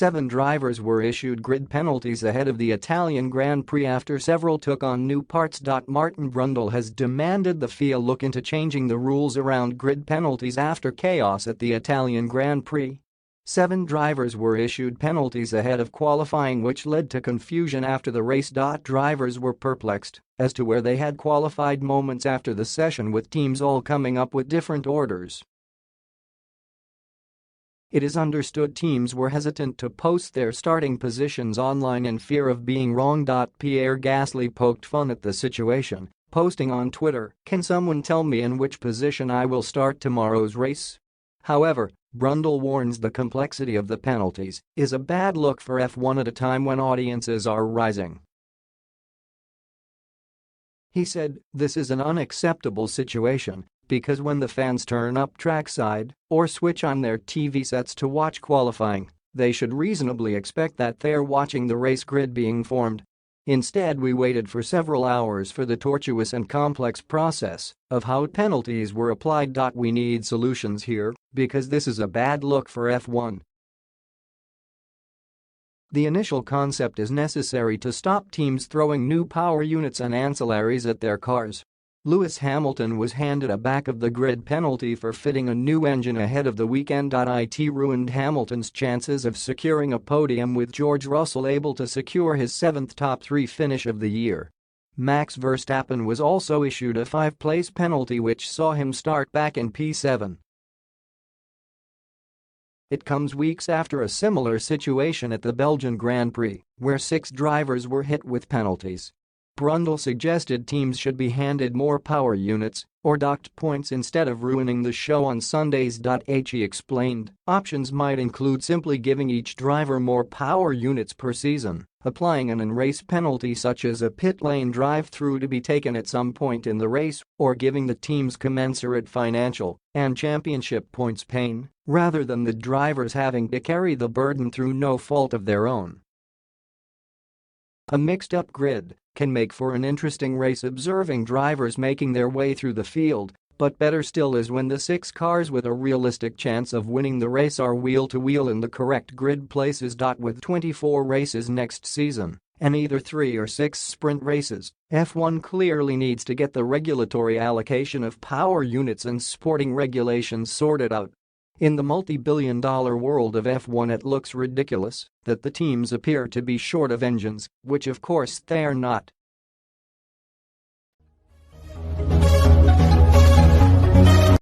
7 drivers were issued grid penalties ahead of the Italian Grand Prix after several took on new parts. Martin Brundle has demanded the FIA look into changing the rules around grid penalties after chaos at the Italian Grand Prix. 7 drivers were issued penalties ahead of qualifying, which led to confusion after the race. Drivers were perplexed as to where they had qualified moments after the session, with teams all coming up with different orders. It is understood teams were hesitant to post their starting positions online in fear of being wrong. Pierre Gasly poked fun at the situation, posting on Twitter, "Can someone tell me in which position I will start tomorrow's race?" However, Brundle warns the complexity of the penalties is a bad look for F1 at a time when audiences are rising. He said, "This is an unacceptable situation because when the fans turn up trackside or switch on their TV sets to watch qualifying, they should reasonably expect that they're watching the race grid being formed. Instead, we waited for several hours for the tortuous and complex process of how penalties were applied. We need solutions here because this is a bad look for F1. The initial concept is necessary to stop teams throwing new power units and ancillaries at their cars." Lewis Hamilton was handed a back-of-the-grid penalty for fitting a new engine ahead of the weekend. It ruined Hamilton's chances of securing a podium, with George Russell able to secure his 7th top 3 finish of the year. Max Verstappen was also issued a 5-place penalty which saw him start back in P7. It comes weeks after a similar situation at the Belgian Grand Prix, where 6 drivers were hit with penalties. Brundle suggested teams should be handed more power units or docked points instead of ruining the show on Sundays. He explained, options might include simply giving each driver more power units per season, applying an in-race penalty such as a pit lane drive-through to be taken at some point in the race, or giving the teams commensurate financial and championship points pain, rather than the drivers having to carry the burden through no fault of their own. A mixed-up grid can make for an interesting race, observing drivers making their way through the field, but better still is when the 6 cars with a realistic chance of winning the race are wheel-to-wheel in the correct grid places. With 24 races next season and either 3 or 6 sprint races, F1 clearly needs to get the regulatory allocation of power units and sporting regulations sorted out. In the multi-billion-dollar world of F1, it looks ridiculous that the teams appear to be short of engines, which of course they are not.